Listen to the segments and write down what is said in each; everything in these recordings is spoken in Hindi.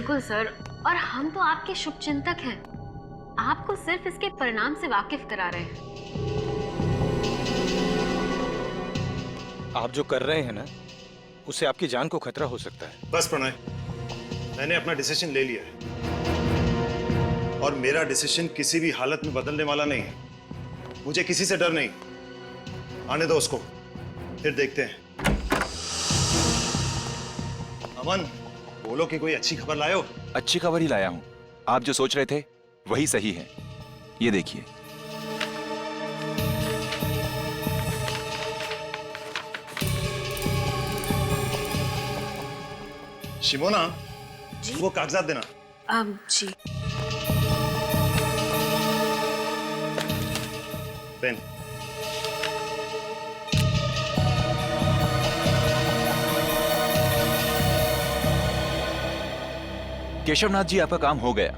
बिल्कुल सर, और हम तो आपके शुभचिंतक हैं। आपको सिर्फ इसके परिणाम से वाकिफ करा रहे हैं। आप जो कर रहे हैं ना, उससे आपकी जान को खतरा हो सकता है। बस प्रणय, मैंने अपना डिसीजन ले लिया है और मेरा डिसीजन किसी भी हालत में बदलने वाला नहीं है। मुझे किसी से डर नहीं। आने दो उसको, फिर देखते हैं। अमन, बोलो कि कोई अच्छी खबर लाए हो। अच्छी खबर ही लाया हूं। आप जो सोच रहे थे वही सही है। ये देखिए। शिमोना, वो कागजात देना। जी। पेन। केशवनाथ जी, आपका काम हो गया।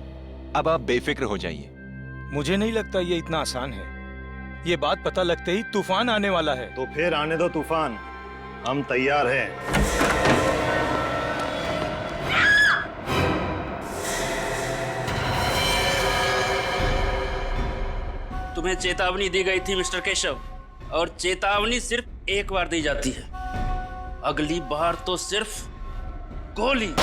अब आप बेफिक्र हो जाइए। मुझे नहीं लगता ये इतना आसान है। ये बात पता लगते ही तूफान आने वाला है। तो फिर आने दो तूफान, हम तैयार हैं। तुम्हें चेतावनी दी गई थी मिस्टर केशव, और चेतावनी सिर्फ एक बार दी जाती है। अगली बार तो सिर्फ गोली।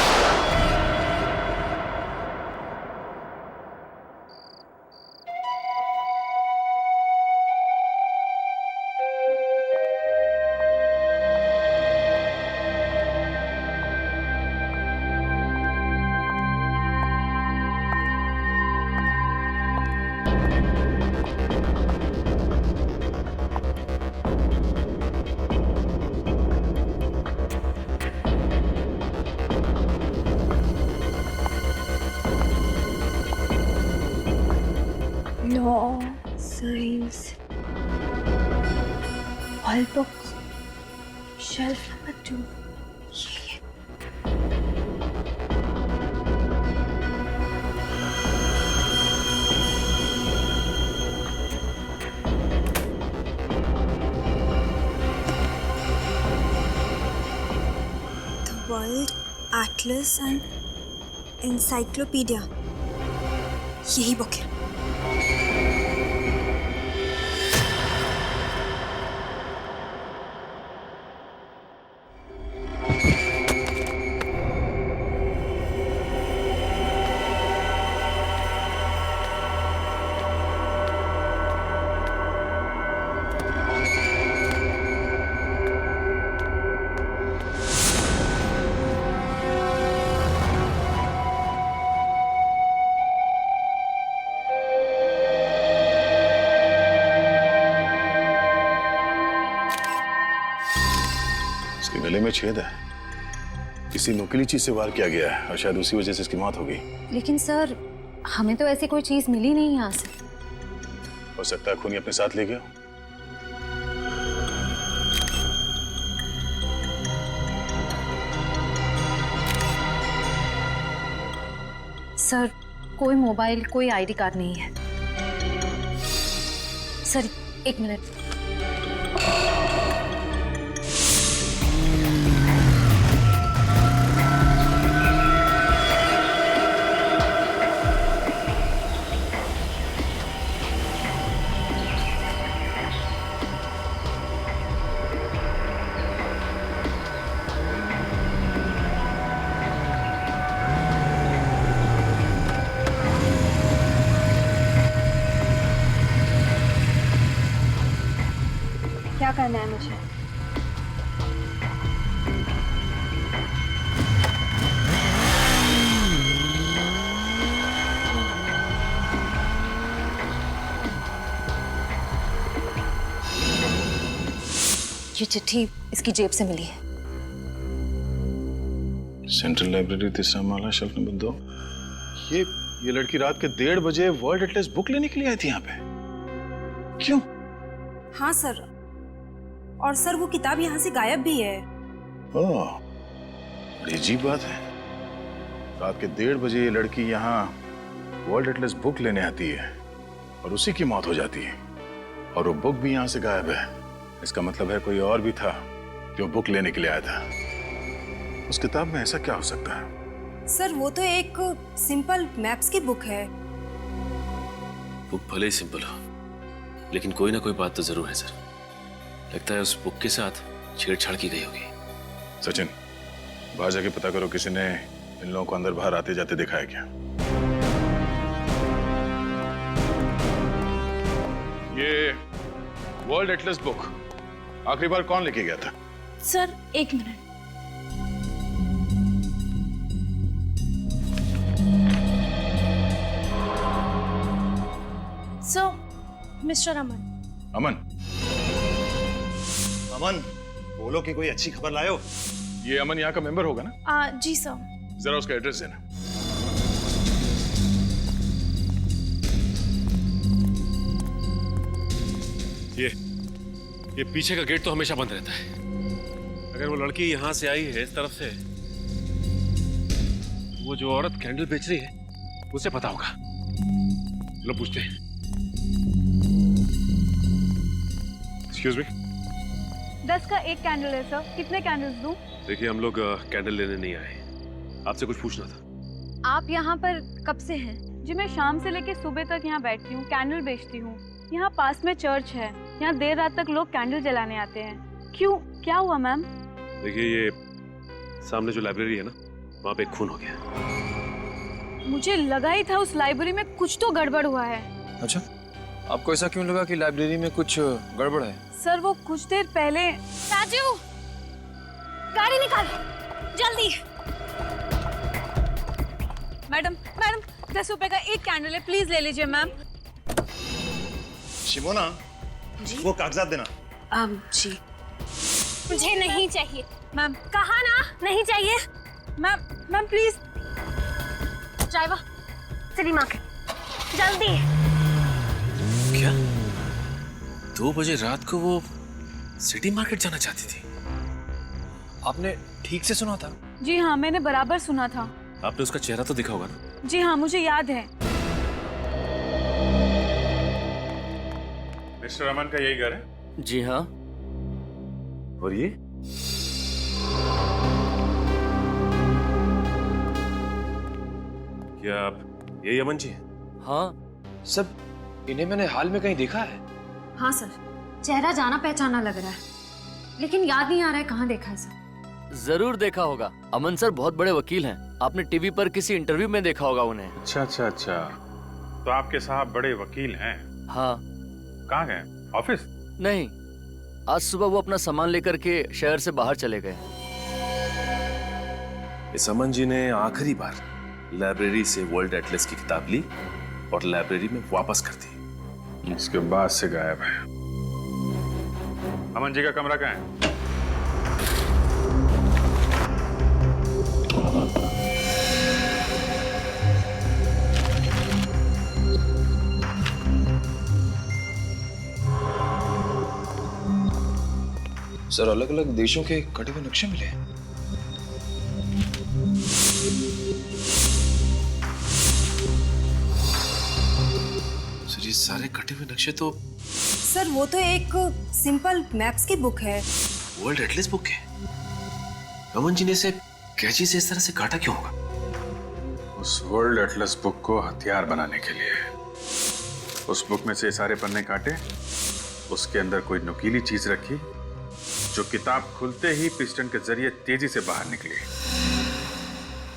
Law, science, all books, shelf number 2. The World Atlas and Encyclopedia, यही बुक है। इसके गले में छेद है। किसी नुकीली चीज से वार किया गया है और शायद उसी वजह से इसकी मौत हो गई। लेकिन सर, हमें तो ऐसी कोई चीज मिली नहीं यहाँ से। हो सकता है खूनी अपने साथ ले गया। सर, कोई मोबाइल, कोई आईडी कार्ड नहीं है। सर, एक मिनट। क्या करना है मुझे? ये चिट्ठी इसकी जेब से मिली है। सेंट्रल लाइब्रेरी, तीसरा माला, शेल्फ नंबर 2। ये लड़की रात के 1:30 बजे वर्ल्ड एटलस बुक लेने के लिए आई थी यहाँ पे। क्यों? हाँ सर, और सर वो किताब यहाँ से गायब भी है। ओह, बड़ी अजीब बात है। रात के 1:30 बजे ये लड़की यहाँ वर्ल्ड एटलस बुक लेने आती है और उसी की मौत हो जाती है, और वो बुक भी यहाँ से गायब है। इसका मतलब है कोई और भी था जो बुक लेने के लिए आया था। उस किताब में ऐसा क्या हो सकता है? सर वो तो एक सिंपल मैप्स की बुक है। बुक भले ही सिंपल हो, लेकिन कोई ना कोई बात तो जरूर है सर। लगता है उस बुक के साथ छेड़छाड़ की गई होगी। सचिन, बाहर जाके पता करो किसी ने इन लोगों को अंदर बाहर आते जाते दिखाया क्या। ये वर्ल्ड एटलस बुक आखिरी बार कौन लेके गया था? सर एक मिनट। सो मिस्टर अमन। अमन, अमन, बोलो कि कोई अच्छी खबर लाए हो। ये अमन यहाँ का मेंबर होगा ना? जी सर। जरा उसका एड्रेस देना। ये पीछे का गेट तो हमेशा बंद रहता है। अगर वो लड़की यहाँ से आई है इस तरफ से, वो जो औरत कैंडल बेच रही है उसे पता होगा। लो पूछते हैं। Excuse me. 10 का एक कैंडल है सर, कितने कैंडल्स दूं? देखिए हम लोग कैंडल लेने नहीं आए, आपसे कुछ पूछना था। आप यहाँ पर कब से हैं? जी मैं शाम से लेके सुबह तक यहाँ बैठती हूँ, कैंडल बेचती हूँ। यहाँ पास में चर्च है, यहाँ देर रात तक लोग कैंडल जलाने आते हैं। क्यों, क्या हुआ मैम? देखिए ये सामने जो लाइब्रेरी है ना, वहाँ पे एक खून हो गया। मुझे लगा ही था उस लाइब्रेरी में कुछ तो गड़बड़ हुआ है। अच्छा, आपको ऐसा क्यों लगा कि लाइब्रेरी में कुछ गड़बड़ है? सर वो कुछ देर पहले। राजू, गाड़ी निकाल जल्दी। मैडम 10 रुपए का एक कैंडल है, प्लीज ले लीजिए मैम। शिमोना, वो कागजात देना। जी मुझे नहीं चाहिए। मैम कहा ना नहीं चाहिए। Ma'am please. Driver city market जल्दी। क्या 2 बजे रात को वो सिटी मार्केट जाना चाहती थी? आपने ठीक से सुना था? जी हाँ, मैंने बराबर सुना था। आपने उसका चेहरा तो देखा होगा ना? जी हाँ, मुझे याद है। मिस्टर अमन का यही घर है? जी हाँ। और ये क्या आप यही अमन जी हैं? हाँ सब इन्हें मैंने हाल में कहीं देखा है। हाँ सर, चेहरा जाना पहचाना लग रहा है, लेकिन याद नहीं आ रहा है कहाँ देखा है सर। जरूर देखा होगा। अमन सर बहुत बड़े वकील हैं, आपने टीवी पर किसी इंटरव्यू में देखा होगा उन्हें। अच्छा, तो आपके साहब बड़े वकील हैं? हाँ। कहाँ गए? ऑफिस? नहीं, आज सुबह वो अपना सामान लेकर के शहर से बाहर चले गए। इस अमन जी ने आखिरी बार लाइब्रेरी से वर्ल्ड एटलस की किताब ली और लाइब्रेरी में वापस कर दी। उसके बाद से गायब है। अमन जी का कमरा कहाँ है? सर अलग अलग देशों के कटे हुए नक्शे मिले हैं। सर ये सारे कटे हुए नक्शे तो सर वो तो एक सिंपल मैप्स की बुक है। वर्ल्ड एटलस बुक है। अमन जी ने इसे कैंची से इस तरह से काटा क्यों होगा? उस वर्ल्ड एटलस बुक को हथियार बनाने के लिए। उस बुक में से सारे पन्ने काटे, उसके अंदर कोई नुकीली चीज रखी जो किताब खुलते ही पिस्टन के जरिए तेजी से बाहर निकली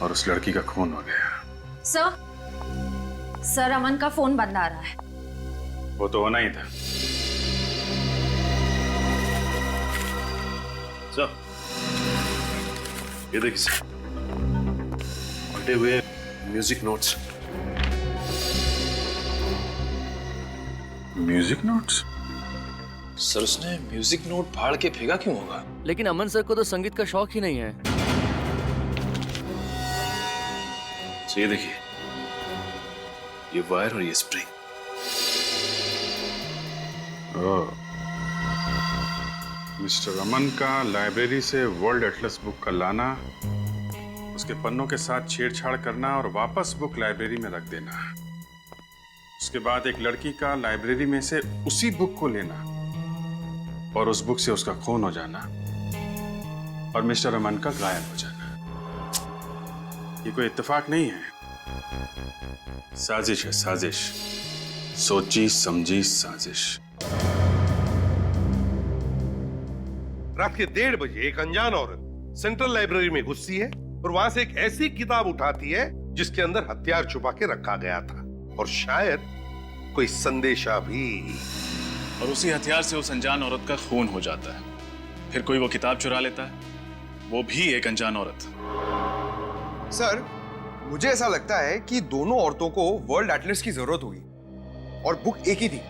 और उस लड़की का खून हो गया। सर अमन का फोन बंद आ रहा है। वो तो होना ही था। सर ये देखिए सर, फटे हुए music notes. Music notes? Sir उसने म्यूजिक नोट फाड़ के फेंका क्यों होगा? लेकिन अमन सर को तो संगीत का शौक ही नहीं है। तो ये देखिए, ये वायर और ये स्प्रिंग। मिस्टर अमन का लाइब्रेरी से वर्ल्ड एटलस बुक का लाना, उसके पन्नों के साथ छेड़छाड़ करना और वापस बुक लाइब्रेरी में रख देना। उसके बाद एक लड़की का लाइब्रेरी में से उसी बुक को लेना और उस बुक से उसका खून हो जाना और मिस्टर अमन का गायब हो जाना। ये कोई इत्तेफाक नहीं है, साजिश है, साजिश, सोची समझी साजिश। रात के 1:30 बजे एक अनजान औरत सेंट्रल लाइब्रेरी में घुसती है और वहां से एक ऐसी किताब उठाती है जिसके अंदर हथियार छुपा के रखा गया था और शायद कोई संदेशा भी। और उसी हथियार से उस अनजान औरत का खून हो जाता है। फिर कोई वो किताब चुरा लेता है, वो भी एक अनजान औरत। सर, मुझे ऐसा लगता है कि दोनों औरतों को वर्ल्ड एटलस की जरूरत होगी और बुक एक ही थी,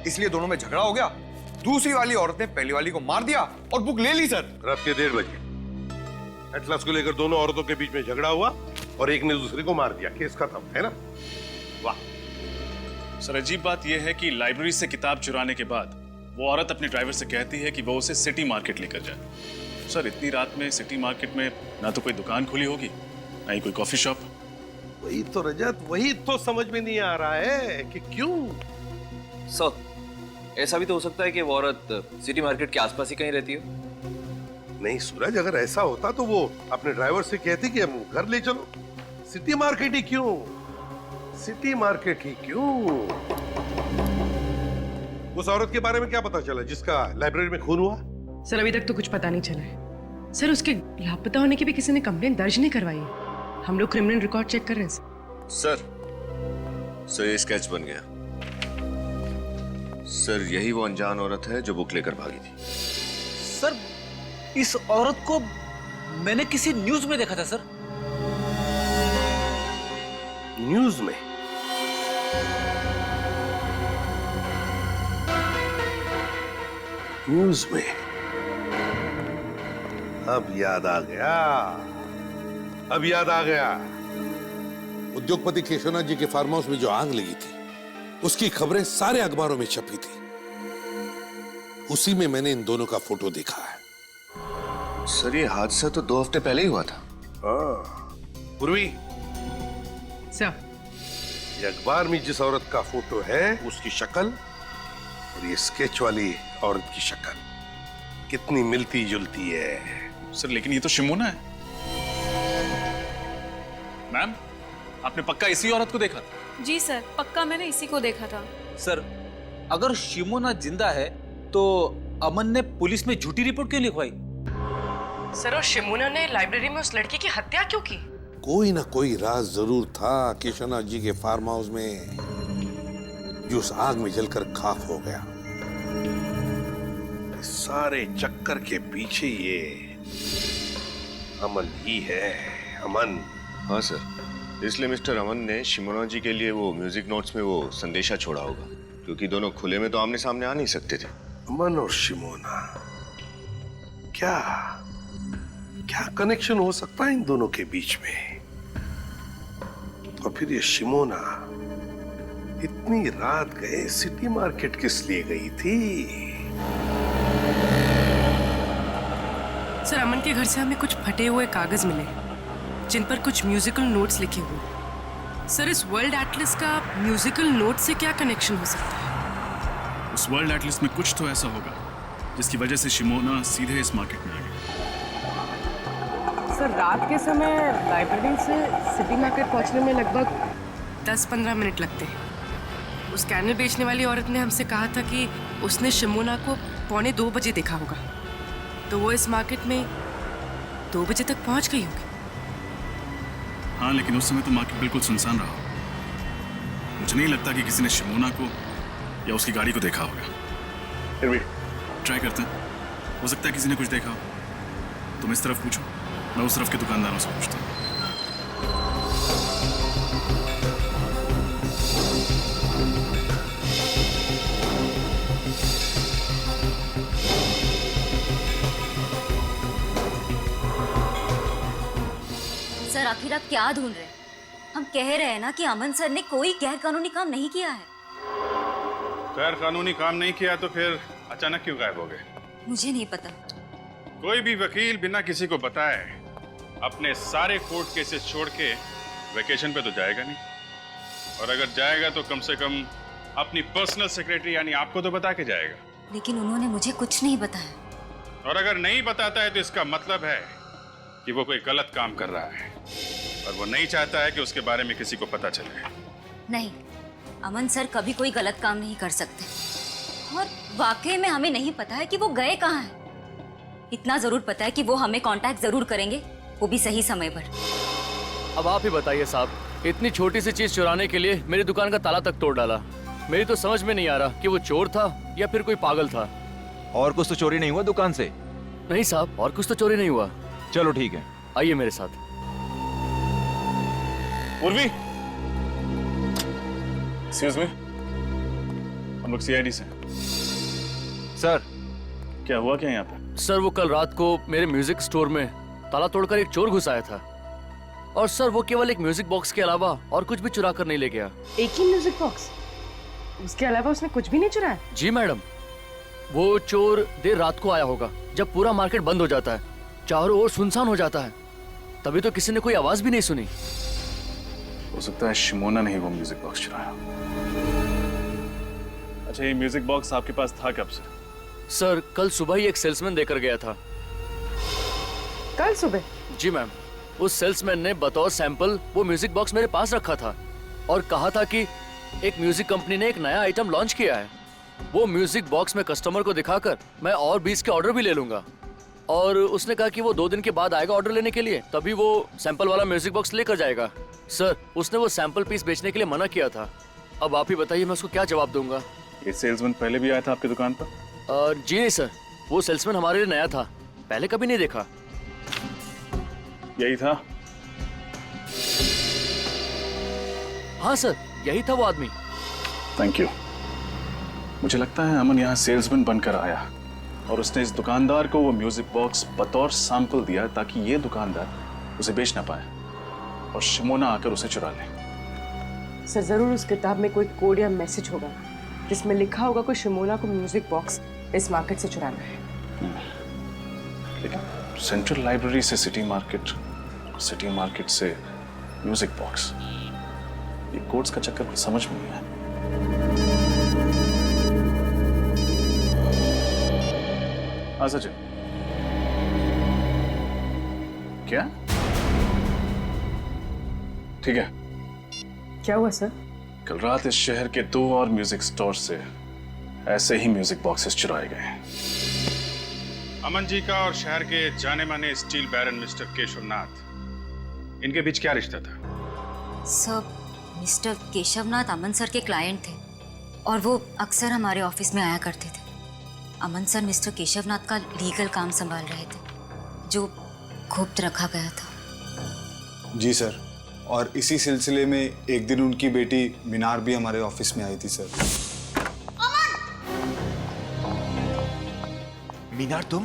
इसलिए दोनों में झगड़ा हो गया। दूसरी वाली औरत ने पहली वाली को मार दिया और बुक ले ली। सर, रात के 1:30 बजे एटलस को लेकर दोनों औरतों के बीच में झगड़ा हुआ और एक ने दूसरे को मार दिया, केस खत्म, है ना? वाह। सर, अजीब बात यह है कि लाइब्रेरी से किताब चुराने के बाद वो औरत अपने ड्राइवर से कहती है कि वो उसे सिटी मार्केट लेकर जाए। सर, इतनी रात में सिटी मार्केट में ना तो कोई दुकान खुली होगी, ना ही कोई कॉफी शॉप। वही तो रजत, वही तो समझ में नहीं आ रहा है कि क्यों। सर, ऐसा भी तो हो सकता है कि वो औरत सिटी मार्केट के आसपास ही कहीं रहती हो। नहीं सूरज, अगर ऐसा होता तो वो अपने ड्राइवर से कहती कि हम घर ले चलो। सिटी मार्केट ही क्यों? सिटी मार्केट ही क्यों? उस औरत के बारे में क्या पता चला जिसका लाइब्रेरी में खून हुआ? सर, अभी तक तो कुछ पता नहीं चला है। सर, उसके लापता होने की भी किसी ने कंप्लेंट दर्ज नहीं करवाई है। हम लोग क्रिमिनल रिकॉर्ड चेक कर रहे हैं। सर, ये स्केच बन गया। सर, यही वो अनजान औरत है जो बुक लेकर भागी थी। सर, इस औरत को मैंने किसी न्यूज में देखा था सर। न्यूज में? न्यूज में? अब याद आ गया, अब याद आ गया। उद्योगपति केशवनाथ जी के फार्म हाउस में जो आग लगी थी, उसकी खबरें सारे अखबारों में छपी थी। उसी में मैंने इन दोनों का फोटो देखा है। सर, ये हादसा तो 2 हफ्ते पहले ही हुआ था। पूर्वी, सर, ये अखबार में जिस औरत का फोटो है उसकी शक्ल और ये स्केच वाली औरत की शक्ल कितनी मिलती जुलती है। सर, लेकिन ये तो शिमोना है। मैम, आपने पक्का इसी औरत को देखा था? जी सर, पक्का मैंने इसी को देखा था। सर, अगर शिमोना जिंदा है तो अमन ने पुलिस में झूठी रिपोर्ट क्यों लिखवाई? सर, और शिमोना ने लाइब्रेरी में उस लड़की की हत्या क्यों की? कोई ना कोई राज जरूर था केशवनाथ जी के फार्म हाउस में, जो उस आग में जलकर खाक हो गया। सारे चक्कर के पीछे ये अमन ही है, अमन। हाँ सर, इसलिए मिस्टर अमन ने शिमोना जी के लिए वो म्यूजिक नोट्स में वो संदेशा छोड़ा होगा, क्योंकि दोनों खुले में तो आमने सामने आ नहीं सकते थे। अमन और शिमोना, क्या क्या कनेक्शन हो सकता है इन दोनों के बीच में? तो फिर ये शिमोना इतनी रात गए सिटी मार्केट किस लिए गई थी? सर, अमन के घर से हमें कुछ फटे हुए कागज मिले जिन पर कुछ म्यूजिकल नोट्स लिखे हुए। सर, इस वर्ल्ड एटलस का म्यूजिकल नोट से क्या कनेक्शन हो सकता है? उस वर्ल्ड एटलस में कुछ तो ऐसा होगा जिसकी वजह से शिमोना सीधे इस मार्केट में आ गई। सर, रात के समय लाइब्रेरी से सिटी मार्केट पहुंचने में लगभग 10-15 मिनट लगते हैं। उस कैनल बेचने वाली औरत ने हमसे कहा था कि उसने शिमोना को 1:45 बजे देखा होगा, तो वो इस मार्केट में 2 बजे तक पहुंच गई होगी। हाँ, लेकिन उस समय तो मार्केट बिल्कुल सुनसान रहा। मुझे नहीं लगता कि किसी ने शिमोना को या उसकी गाड़ी को देखा होगा। फिर भी ट्राई करते हैं, हो सकता है किसी ने कुछ देखा हो। तुम इस तरफ पूछो, मैं उस तरफ के दुकानदारों से पूछता हूँ। सर, आखिर आप क्या ढूंढ रहे हैं? हम कह रहे हैं ना कि अमन सर ने कोई गैर कानूनी काम नहीं किया है। गैर कानूनी काम नहीं किया तो फिर अचानक क्यों गायब हो गए? मुझे नहीं पता। कोई भी वकील बिना किसी को बताए अपने सारे कोर्ट केसेस छोड़ के वेकेशन पे तो जाएगा नहीं, और अगर जाएगा तो कम से कम अपनी पर्सनल सेक्रेटरी यानी आपको तो बता के जाएगा। लेकिन उन्होंने मुझे कुछ नहीं बताया। और अगर नहीं बताता है तो इसका मतलब है कि वो कोई गलत काम कर रहा है। और वो नहीं चाहता है कि उसके बारे में किसी को पता चले। नहीं, अमन सर कभी कोई गलत काम नहीं कर सकते। और वाकई में हमें नहीं पता है कि वो गए कहाँ हैं। इतना जरूर पता है कि वो हमें कांटेक्ट जरूर करेंगे, वो भी सही समय पर। अब आप ही बताइए साहब, इतनी छोटी सी चीज चुराने के लिए मेरी दुकान का ताला तक तोड़ डाला। मेरी तो समझ में नहीं आ रहा कि वो चोर था या फिर कोई पागल था। और कुछ तो चोरी नहीं हुआ दुकान से? नहीं साहब, और कुछ तो चोरी नहीं हुआ। चलो ठीक है, आइए मेरे साथ। उर्वी, एक्सक्यूज मी, हम लोग सीआईडी से। सर, क्या हुआ क्या यहाँ पे? सर, वो कल रात को मेरे म्यूजिक स्टोर में ताला तोड़कर एक चोर घुस आया था। और सर, वो केवल एक म्यूजिक बॉक्स के अलावा और कुछ भी चुरा कर नहीं ले गया। एक ही म्यूजिक बॉक्स? उसके अलावा उसने कुछ भी नहीं चुराया? जी मैडम, वो चोर देर रात को आया होगा जब पूरा मार्केट बंद हो जाता है, चारों ओर सुनसान हो जाता है। तभी तो किसी ने कोई आवाज भी नहीं सुनी। हो सकता है शिमोना ने ही वो म्यूजिक बॉक्स चुराया। अच्छा, ये म्यूजिक बॉक्स आपके पास था कब से? सर, कल सुबह ही एक सेल्समैन देकर गया था। कल सुबह? जी मैम, उस सेल्समैन ने बतौर सैंपल वो म्यूजिक बॉक्स मेरे पास रखा था और कहा था कि एक म्यूजिक कंपनी ने एक नया आइटम लॉन्च किया है। वो म्यूजिक बॉक्स में कस्टमर को दिखाकर मैं और 20 के ऑर्डर भी ले लूंगा। और उसने कहा कि वो 2 दिन के बाद आएगा ऑर्डर लेने के लिए, तभी वो सैंपल वाला म्यूजिक बॉक्स लेकर जाएगा। सर, उसने वो सैंपल पीस बेचने के लिए मना किया था। अब आप ही बताइए मैं उसको क्या जवाब दूंगा। ये सेल्समैन पहले भी आया था आपकी दुकान पर? जी नहीं सर, वो सेल्समैन हमारे लिए नया था, पहले कभी नहीं देखा। यही था? हाँ सर, यही था वो आदमी। Thank you. मुझे लगता है अमन यहाँ सेल्समैन बनकर आया और उसने इस दुकानदार को वो म्यूजिक बॉक्स बतौर सैंपल दिया ताकि ये दुकानदार उसे बेच ना पाए और शिमोना आकर उसे चुरा ले। सर, जरूर उस किताब में कोई कोड या मैसेज होगा जिसमें लिखा होगा कि शिमोना को म्यूजिक बॉक्स इस मार्केट से चुराना है। लेकिन सेंट्रल लाइब्रेरी से सिटी मार्केट, सिटी मार्केट से म्यूजिक बॉक्स, ये कोड्स का चक्कर कुछ समझ में नहीं आया। हाँ सचिन, क्या? ठीक है। क्या हुआ सर? कल रात इस शहर के 2 और म्यूजिक स्टोर से ऐसे ही म्यूजिक बॉक्सेस चुराए गए। अमन जी का और शहर के जाने माने स्टील बैरन मिस्टर केशवनाथ, इनके बीच क्या रिश्ता था? सब मिस्टर केशवनाथ अमन सर के क्लाइंट थे और वो अक्सर हमारे ऑफिस में आया करते थे। अमन सर मिस्टर केशवनाथ का लीगल काम संभाल रहे थे जो गुप्त रखा गया था। जी सर, और इसी सिलसिले में एक दिन उनकी बेटी मीनार भी हमारे ऑफिस में आई थी सर। मीनार, तुम?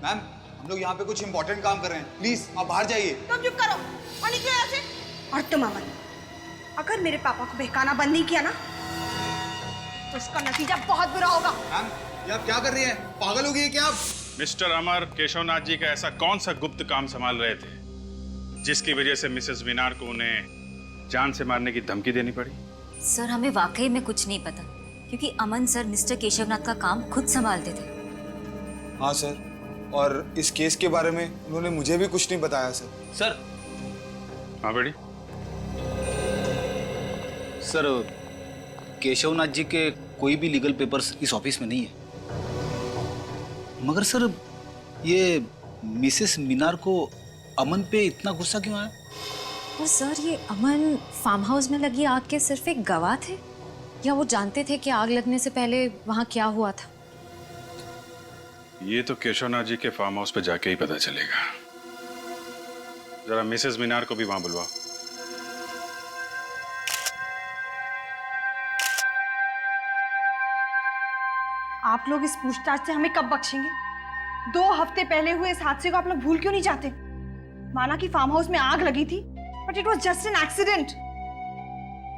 मैम, हम लोग यहाँ पे कुछ इंपॉर्टेंट काम कर रहे हैं, प्लीज आप बाहर जाइए। तुम चुप करो और निकलो यहाँ से। और तुम अमन, अगर मेरे पापा को बहकाना बंद नहीं किया ना तो उसका नतीजा बहुत बुरा होगा। मैम, ये आप क्या कर रही हैं? पागल हो गई है क्या आप? मिस्टर अमर केशवनाथ जी का ऐसा कौन सा गुप्त काम संभाल रहे थे जिसकी वजह से मिसेस मीनार को उन्हें जान से मारने की धमकी देनी पड़ी? सर, हमें वाकई में कुछ नहीं पता क्योंकि अमन सर मिस्टर केशवनाथ का काम खुद संभालते थे। हाँ सर, और इस केस के बारे में उन्होंने मुझे भी कुछ नहीं बताया सर। सर। हाँ बेटी। सर, केशवनाथ जी के कोई भी लीगल पेपर्स इस ऑफिस में नहीं है। मगर सर, ये मिसेस मीनार को अमन पे इतना गुस्सा क्यों आया? और सर, ये अमन फार्म हाउस में लगी आग के सिर्फ एक गवाह थे या वो जानते थे कि आग लगने से पहले वहां क्या हुआ था? ये तो केशवनाथ जी के फार्म हाउस पे जाके ही पता चलेगा। जरा मिसेस मीनार को भी वहां बुलवाओ। आप लोग इस पूछताछ से हमें कब बख्शेंगे? 2 हफ्ते पहले हुए इस हादसे को आप लोग भूल क्यों नहीं जाते? माना कि फार्म हाउस में आग लगी थी, but it was just an accident.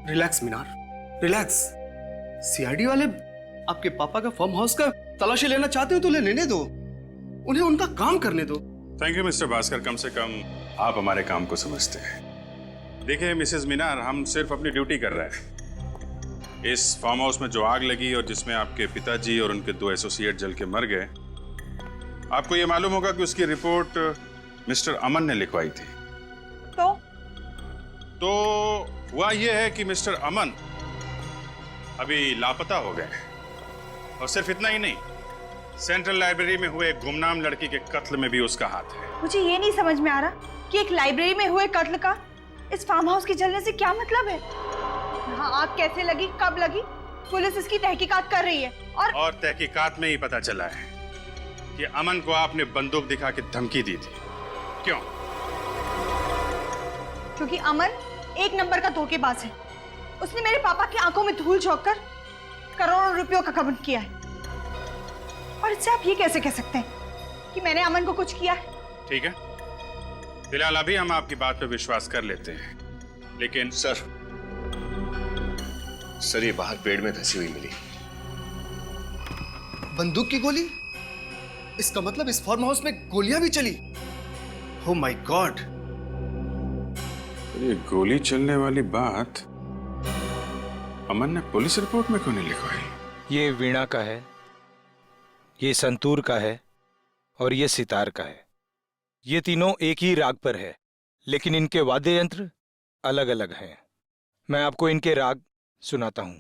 Relax Minar, relax. CID वाले आपके पापा का फार्म हाउस का तलाशी लेना चाहते हो तो लेने दो, उन्हें उनका काम करने दो। थैंक यू मिस्टर भास्कर, कम से कम आप हमारे काम को समझते हैं। देखिए मिसेस मीनार, हम सिर्फ अपनी ड्यूटी कर रहे हैं। इस फार्म हाउस में जो आग लगी और जिसमें आपके पिताजी और उनके 2 एसोसिएट जल के मर गए, आपको ये मालूम होगा कि उसकी रिपोर्ट मिस्टर अमन ने लिखवाई थी। तो तो हुआ यह है कि मिस्टर अमन अभी लापता हो गए और सिर्फ इतना ही नहीं, सेंट्रल लाइब्रेरी में हुए एक गुमनाम लड़की के कत्ल में भी उसका हाथ है। मुझे ये नहीं समझ में आ रहा कि एक लाइब्रेरी में हुए कत्ल का इस फार्म हाउस के जलने से क्या मतलब है। यहाँ आग कैसे लगी, कब लगी, पुलिस इसकी तहकीकात कर रही है। और तहकीकात में ही पता चला है कि अमन को आपने बंदूक दिखा के धमकी दी थी। क्यों? क्योंकि अमन एक नंबर का धोखेबाज है। उसने मेरे पापा की आंखों में धूल झोंककर करोड़ों रुपयों का गबन किया है। और इससे आप ये कैसे कह सकते हैं कि मैंने अमन को कुछ किया है? ठीक है, फिलहाल अभी हम आपकी बात पर विश्वास कर लेते हैं, लेकिन सर ये बाहर पेड़ में धंसी हुई मिली। बंदूक की गोली? इसका मतलब इस फार्म हाउस में गोलियां भी चली। Oh my God. ये गोली चलने वाली बात अमन ने पुलिस रिपोर्ट में क्यों नहीं लिखवाई? ये वीणा का है, ये संतूर का है और ये सितार का है। ये तीनों एक ही राग पर है, लेकिन इनके वाद्य यंत्र अलग अलग हैं। मैं आपको इनके राग सुनाता हूं।